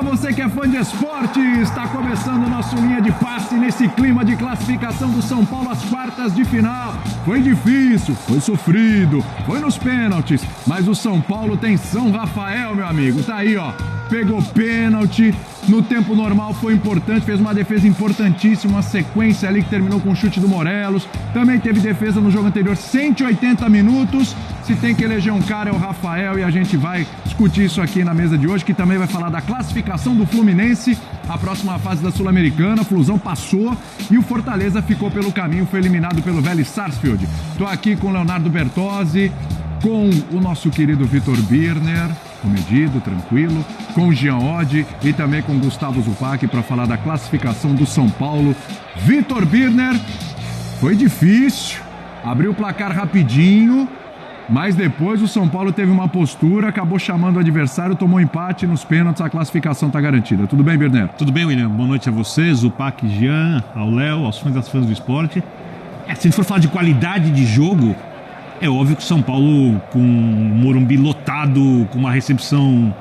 você que é fã de esporte, está começando o nosso Linha de Passe nesse clima de classificação do São Paulo às quartas de final. Foi difícil, foi sofrido, foi nos pênaltis, mas o São Paulo tem São Rafael, meu amigo. Tá aí, ó, pegou pênalti, no tempo normal foi importante, fez uma defesa importantíssima, uma sequência ali que terminou com o chute do Morelos. Também teve defesa no jogo anterior, 180 minutos. Se tem que eleger um cara é o Rafael, e a gente vai discutir isso aqui na mesa de hoje, que também vai falar da classificação do Fluminense, a próxima fase da Sul-Americana. A Flusão passou e o Fortaleza ficou pelo caminho, foi eliminado pelo Vélez Sarsfield. Tô aqui com o Leonardo Bertozzi, com o nosso querido Vitor Birner, comedido, tranquilo, com o Jean Oddi e também com o Gustavo Zupac para falar da classificação do São Paulo. Vitor Birner, foi difícil, abriu o placar rapidinho, mas depois o São Paulo teve uma postura, acabou chamando o adversário, tomou empate nos pênaltis, a classificação está garantida. Tudo bem, Birner? Tudo bem, William. Boa noite a vocês, Zupac, Jean, ao Léo, aos fãs das fãs do esporte. Se a gente for falar de qualidade de jogo, é óbvio que o São Paulo, com o Morumbi lotado, com uma recepção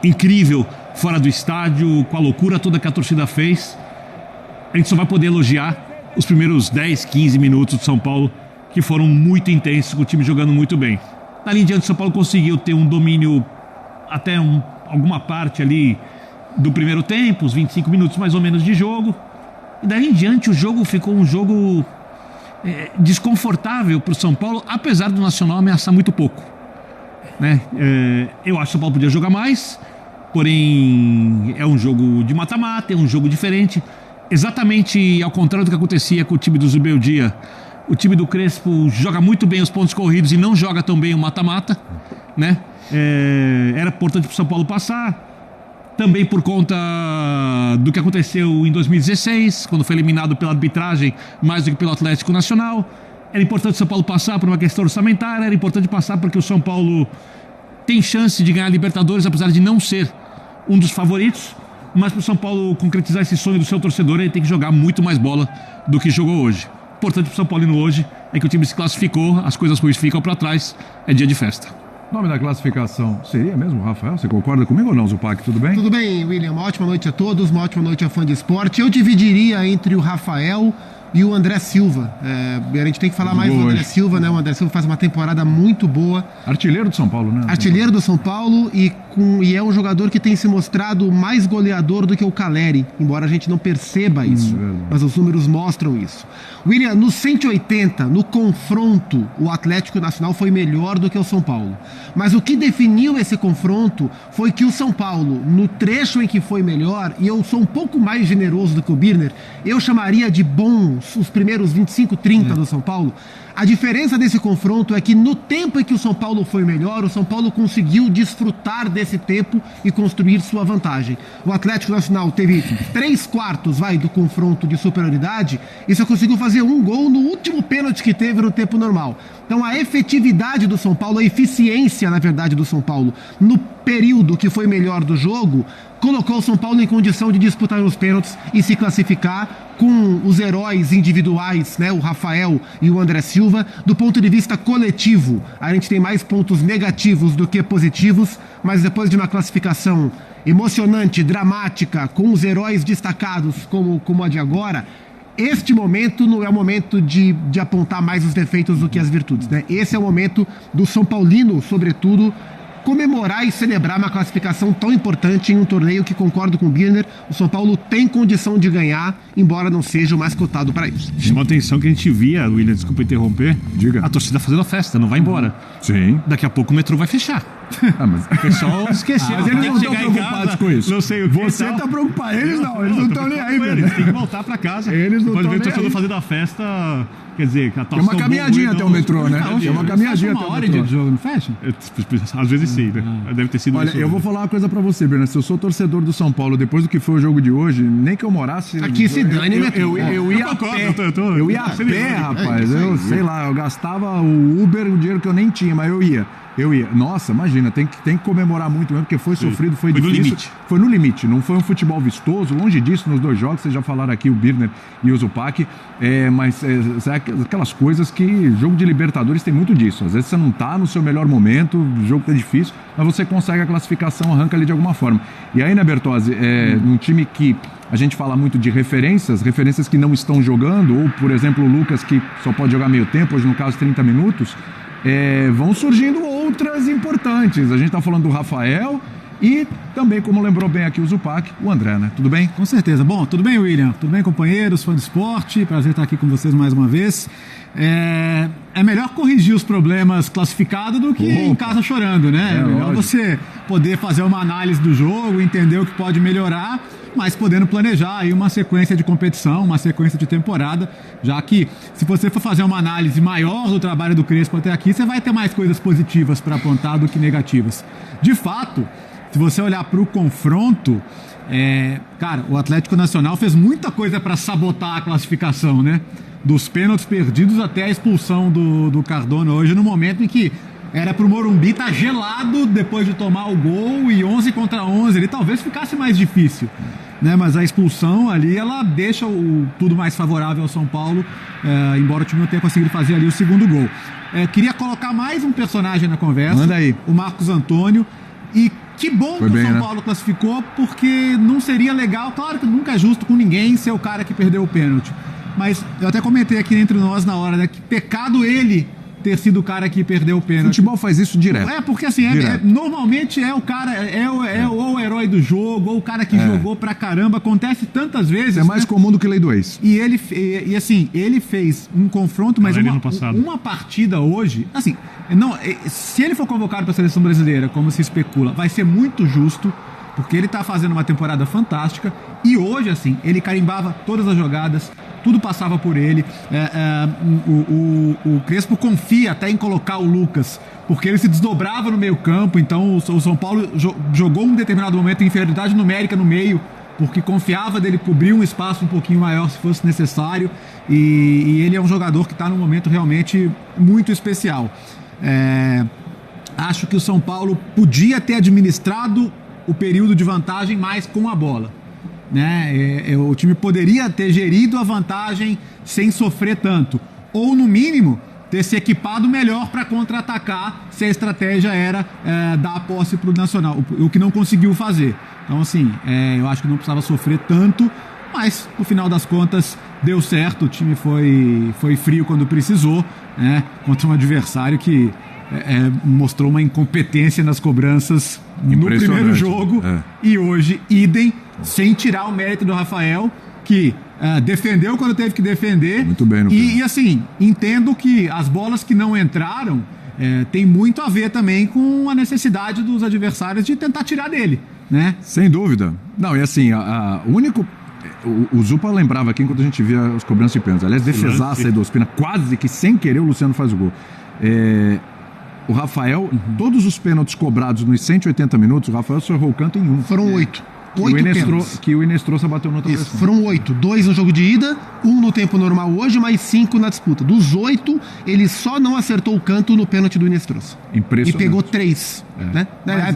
incrível fora do estádio, com a loucura toda que a torcida fez, a gente só vai poder elogiar os primeiros 10, 15 minutos do São Paulo, que foram muito intensos, com o time jogando muito bem. Dali em diante, o São Paulo conseguiu ter um domínio até alguma parte ali do primeiro tempo, uns 25 minutos mais ou menos de jogo. E dali em diante o jogo ficou um jogo desconfortável para o São Paulo, apesar do Nacional ameaçar muito pouco, né? Eu acho que o São Paulo podia jogar mais, porém é um jogo de mata-mata, é um jogo diferente, exatamente ao contrário do que acontecia com o time do Zubeldia. O time do Crespo joga muito bem os pontos corridos e não joga tão bem o mata-mata, né? Era importante para o São Paulo passar, também por conta do que aconteceu em 2016, quando foi eliminado pela arbitragem mais do que pelo Atlético Nacional. Era importante o São Paulo passar por uma questão orçamentária, era importante passar porque o São Paulo tem chance de ganhar a Libertadores, apesar de não ser um dos favoritos. Mas para o São Paulo concretizar esse sonho do seu torcedor, ele tem que jogar muito mais bola do que jogou hoje. Importante para o São Paulino hoje é que o time se classificou, as coisas ruins ficam para trás, é dia de festa. Nome da classificação seria mesmo, Rafael? Você concorda comigo ou não, Zupac? Tudo bem? Tudo bem, William. Uma ótima noite a todos, uma ótima noite a fã de esporte. Eu dividiria entre o Rafael e o André Silva. A gente tem que falar mais do André Silva, né? O André Silva faz uma temporada muito boa. Artilheiro do São Paulo, né? Artilheiro do São Paulo e é um jogador que tem se mostrado mais goleador do que o Caleri, embora a gente não perceba isso, mas os números mostram isso. William, no 180, no confronto, o Atlético Nacional foi melhor do que o São Paulo. Mas o que definiu esse confronto foi que o São Paulo, no trecho em que foi melhor, e eu sou um pouco mais generoso do que o Birner, eu chamaria de bons os primeiros 25, 30 do São Paulo. A diferença desse confronto é que no tempo em que o São Paulo foi melhor, o São Paulo conseguiu desfrutar desse tempo e construir sua vantagem. O Atlético Nacional teve 3/4 do confronto de superioridade e só conseguiu fazer um gol no último pênalti que teve no tempo normal. Então a efetividade do São Paulo, a eficiência, na verdade, do São Paulo, no período que foi melhor do jogo, colocou o São Paulo em condição de disputar os pênaltis e se classificar com os heróis individuais, né, o Rafael e o André Silva. Do ponto de vista coletivo, a gente tem mais pontos negativos do que positivos, mas depois de uma classificação emocionante, dramática, com os heróis destacados como a de agora, este momento não é o momento de apontar mais os defeitos do que as virtudes, né? Esse é o momento do São Paulino, sobretudo, comemorar e celebrar uma classificação tão importante em um torneio que, concordo com o Birner, o São Paulo tem condição de ganhar, embora não seja o mais cotado para isso. Chama a atenção que a gente via, William, desculpa interromper, diga, a torcida fazendo a festa, não vai embora. Sim. Daqui a pouco o metrô vai fechar. Mas o pessoal esqueceu. Mas eles não estão preocupados com isso. Não sei o que. Você está preocupado, eles não estão nem aí, velho. Eles têm que voltar para casa. Eles não estão nem aí. Pode ver o torcedor fazendo a festa, quer dizer, que a torcida. Tem uma caminhadinha até o metrô, né? Tem uma caminhadinha até o metrô. Uma hora de jogo, não fecha? Às vezes sim, né? Deve ter sido Olha, isso. Eu vou falar uma coisa pra você, Bernardo. Se eu sou torcedor do São Paulo, depois do que foi o jogo de hoje, nem que eu morasse... Aqui se dane, eu ia a pé. Eu ia a pé, rapaz. Eu sei lá, eu gastava o Uber, o dinheiro que eu nem tinha, mas eu ia. Nossa, imagina, tem que comemorar muito mesmo, porque foi sofrido, foi difícil. No limite. Foi no limite, não foi um futebol vistoso, longe disso nos 2 jogos, vocês já falaram aqui, o Birner e o Zupac, mas aquelas coisas que jogo de Libertadores tem muito disso. Às vezes você não tá no seu melhor momento, o jogo tá difícil, mas você consegue a classificação, arranca ali de alguma forma. E aí, né, Bertozzi, num time que a gente fala muito de referências que não estão jogando, ou, por exemplo, o Lucas, que só pode jogar meio tempo, hoje no caso 30 minutos, vão surgindo outras importantes. A gente está falando do Rafael e também, como lembrou bem aqui o Zupac, o André, né? Tudo bem? Com certeza. Bom, tudo bem, William? Tudo bem, companheiros, fã de esporte? Prazer estar aqui com vocês mais uma vez. É melhor corrigir os problemas classificados do que em casa chorando, né? É melhor você poder fazer uma análise do jogo, entender o que pode melhorar, mas podendo planejar aí uma sequência de competição, uma sequência de temporada, já que se você for fazer uma análise maior do trabalho do Crespo até aqui, você vai ter mais coisas positivas para apontar do que negativas. De fato, se você olhar para o confronto, cara, o Atlético Nacional fez muita coisa para sabotar a classificação, né? Dos pênaltis perdidos até a expulsão do Cardona hoje, no momento em que era pro Morumbi estar gelado depois de tomar o gol e 11 contra 11, ele talvez ficasse mais difícil, né? Mas a expulsão ali, ela deixa tudo mais favorável ao São Paulo, embora o time não tenha conseguido fazer ali o segundo gol. Queria colocar mais um personagem na conversa. Manda aí. O Marcos Antônio. E que bom que o São Paulo classificou, porque não seria legal, claro que nunca é justo com ninguém ser o cara que perdeu o pênalti. Mas eu até comentei aqui entre nós na hora, né? Que pecado ele ter sido o cara que perdeu o pênalti. O futebol faz isso direto. Porque assim, normalmente é o cara, ou o herói do jogo, ou o cara que jogou pra caramba. Acontece tantas vezes. É mais comum do que lei do ex. E ele fez um confronto, mas uma partida hoje, assim, se ele for convocado pra seleção brasileira, como se especula, vai ser muito justo, porque ele tá fazendo uma temporada fantástica. E hoje, assim, ele carimbava todas as jogadas, tudo passava por ele. O Crespo confia até em colocar o Lucas, porque ele se desdobrava no meio campo. Então o São Paulo jogou um determinado momento em inferioridade numérica no meio, porque confiava dele cobrir um espaço um pouquinho maior se fosse necessário. E ele é um jogador que está num momento realmente muito especial. Acho que o São Paulo podia ter administrado o período de vantagem mais com a bola, né? O time poderia ter gerido a vantagem sem sofrer tanto, ou no mínimo ter se equipado melhor para contra-atacar, se a estratégia era dar a posse para o Nacional, o que não conseguiu fazer. Então assim, eu acho que não precisava sofrer tanto, mas no final das contas deu certo. O time foi frio quando precisou, né? Contra um adversário que mostrou uma incompetência nas cobranças no primeiro jogo, e hoje idem, sem tirar o mérito do Rafael, que defendeu quando teve que defender. Muito bem, e assim, entendo que as bolas que não entraram tem muito a ver também com a necessidade dos adversários de tentar tirar dele, né? Sem dúvida. Não, e assim, o único... O Zupa lembrava aqui enquanto a gente via as cobranças de pênalti. Aliás, defesaça aí do Ospina, quase que sem querer o Luciano faz o gol. O Rafael, todos os pênaltis cobrados nos 180 minutos, o Rafael só errou o canto em um. Foram 8. Que o Inestrosa bateu no outra Isso, foram 8. 2 no jogo de ida, 1 no tempo normal hoje, mais 5 na disputa. Dos 8, ele só não acertou o canto no pênalti do Inestrosa. Impressionante. E pegou 3, né?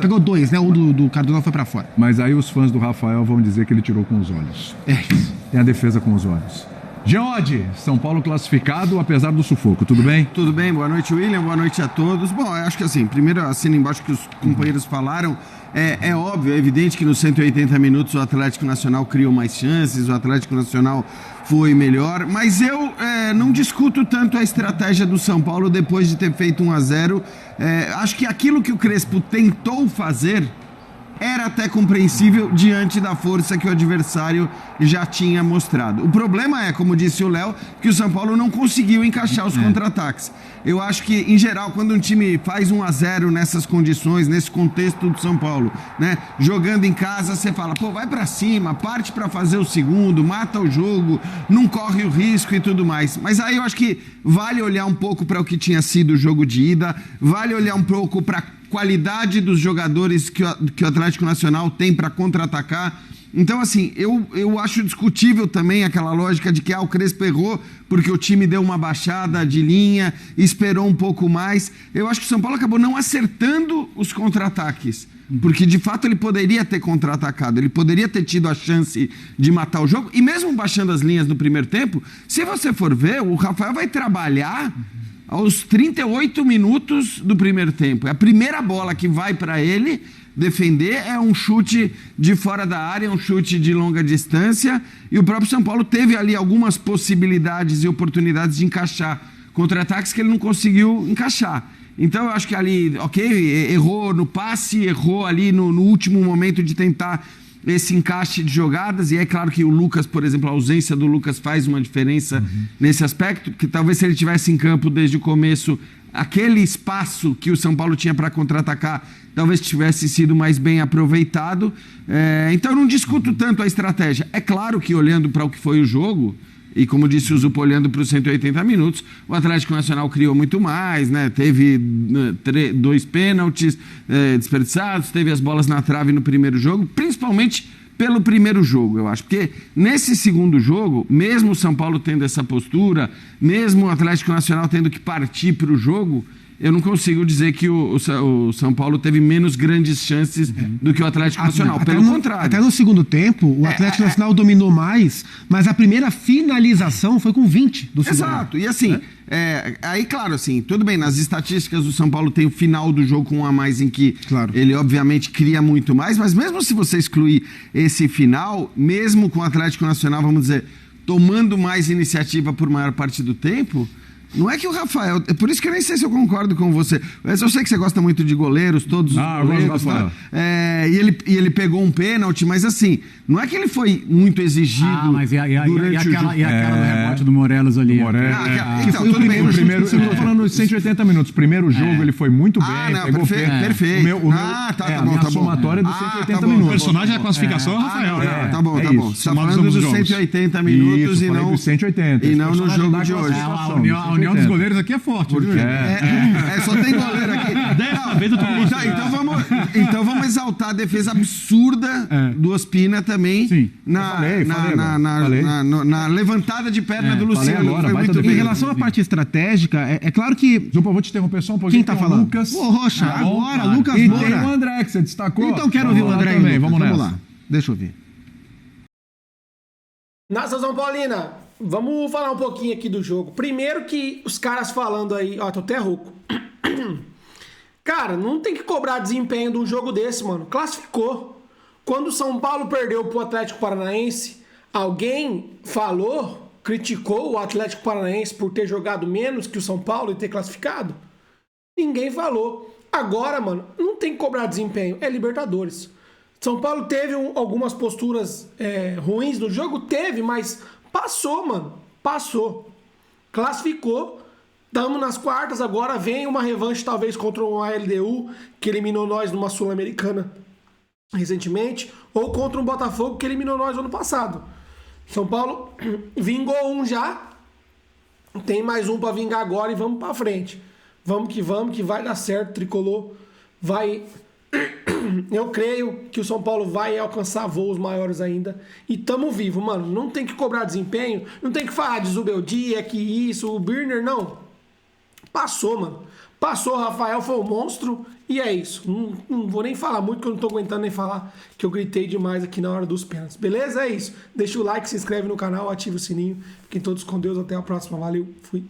Pegou 2, né? Um do Cardona foi pra fora. Mas aí os fãs do Rafael vão dizer que ele tirou com os olhos. Isso. Tem a defesa com os olhos. Geode, São Paulo classificado, apesar do sufoco, tudo bem? Tudo bem, boa noite, William, boa noite a todos. Bom, eu acho que assim, primeiro assino embaixo que os companheiros falaram, é óbvio, é evidente que nos 180 minutos o Atlético Nacional criou mais chances, o Atlético Nacional foi melhor, mas eu não discuto tanto a estratégia do São Paulo depois de ter feito 1-0. Acho que aquilo que o Crespo tentou fazer era até compreensível diante da força que o adversário já tinha mostrado. O problema é, como disse o Léo, que o São Paulo não conseguiu encaixar os contra-ataques. Eu acho que, em geral, quando um time faz 1-0 nessas condições, nesse contexto do São Paulo, né, jogando em casa, você fala, pô, vai pra cima, parte pra fazer o segundo, mata o jogo, não corre o risco e tudo mais. Mas aí eu acho que vale olhar um pouco para o que tinha sido o jogo de ida, vale olhar um pouco para qualidade dos jogadores que o Atlético Nacional tem para contra-atacar. Então, assim, eu acho discutível também aquela lógica de que o Crespo errou porque o time deu uma baixada de linha, esperou um pouco mais. Eu acho que o São Paulo acabou não acertando os contra-ataques, porque de fato ele poderia ter contra-atacado, ele poderia ter tido a chance de matar o jogo, e mesmo baixando as linhas no primeiro tempo, se você for ver, o Rafael vai trabalhar aos 38 minutos do primeiro tempo. É a primeira bola que vai para ele defender, é um chute de fora da área, um chute de longa distância, e o próprio São Paulo teve ali algumas possibilidades e oportunidades de encaixar contra-ataques que ele não conseguiu encaixar. Então eu acho que ali, errou no passe, errou ali no último momento de tentar esse encaixe de jogadas, e é claro que o Lucas, por exemplo, a ausência do Lucas faz uma diferença nesse aspecto, porque talvez se ele tivesse em campo desde o começo, aquele espaço que o São Paulo tinha para contra-atacar talvez tivesse sido mais bem aproveitado. Então eu não discuto tanto a estratégia. É claro que olhando para o que foi o jogo, e como disse o Zupo, olhando para os 180 minutos, o Atlético Nacional criou muito mais, né? Teve 2 pênaltis desperdiçados, teve as bolas na trave no primeiro jogo, principalmente pelo primeiro jogo, eu acho. Porque nesse segundo jogo, mesmo o São Paulo tendo essa postura, mesmo o Atlético Nacional tendo que partir para o jogo, eu não consigo dizer que o São Paulo teve menos grandes chances do que o Atlético Nacional. Pelo contrário. Até no segundo tempo, o Atlético Nacional dominou mais, mas a primeira finalização foi com 20 do segundo. Exato. E assim, aí claro, assim, tudo bem, nas estatísticas o São Paulo tem o final do jogo com um a mais em que ele obviamente cria muito mais, mas mesmo se você excluir esse final, mesmo com o Atlético Nacional, vamos dizer, tomando mais iniciativa por maior parte do tempo, não é que o Rafael... É por isso que eu nem sei se eu concordo com você. Mas eu sei que você gosta muito de goleiros, todos os goleiros. Tá? E ele pegou um pênalti, mas assim, não é que ele foi muito exigido mas durante o jogo. E aquela do rebote do Morelos ali. Então, tudo bem. Eu tô falando de 180 minutos. Primeiro jogo ele foi muito bem. Pegou perfeito. Tá bom. A somatória dos 180 minutos. O personagem da classificação é o Rafael. Tá bom. Você tá falando dos 180 minutos e não no jogo de hoje. A união dos goleiros aqui é forte. Só tem goleiro aqui. Então vamos exaltar a defesa absurda do Ospina também. Sim. Na levantada de perna do Luciano. Agora, foi muito bem. Em relação à parte estratégica, é claro que... Zupa, vou te interromper só um pouquinho. Quem tá falando? Lucas. Rocha, agora, Lucas E Moura. tem o André, que você destacou. Então quero ouvir o André também. Vamos Vamos lá. Deixa eu ouvir. Nação São Paulina, vamos falar um pouquinho aqui do jogo. Primeiro que os caras falando aí... Ó, tô até rouco. Cara, não tem que cobrar desempenho de um jogo desse, mano. Classificou. Quando o São Paulo perdeu pro Atlético Paranaense, alguém criticou o Atlético Paranaense por ter jogado menos que o São Paulo e ter classificado? Ninguém falou. Agora, mano, não tem que cobrar desempenho. É Libertadores. São Paulo teve algumas posturas ruins no jogo? Teve, mas passou, mano. Passou. Classificou. Estamos nas quartas. Agora vem uma revanche, talvez, contra uma LDU, que eliminou nós numa Sul-Americana recentemente, ou contra um Botafogo, que eliminou nós no ano passado. São Paulo vingou um já. Tem mais um para vingar agora e vamos para frente. Vamos, que vai dar certo. Tricolor vai... Eu creio que o São Paulo vai alcançar voos maiores ainda. E tamo vivo, mano. Não tem que cobrar desempenho. Não tem que falar de Zubeldia, que isso, o Birner, não. Passou, mano. Passou, o Rafael foi um monstro. E é isso. Não vou nem falar muito, que eu não tô aguentando nem falar, que eu gritei demais aqui na hora dos pênaltis. Beleza? É isso. Deixa o like, se inscreve no canal, ativa o sininho. Fiquem todos com Deus. Até a próxima. Valeu. Fui.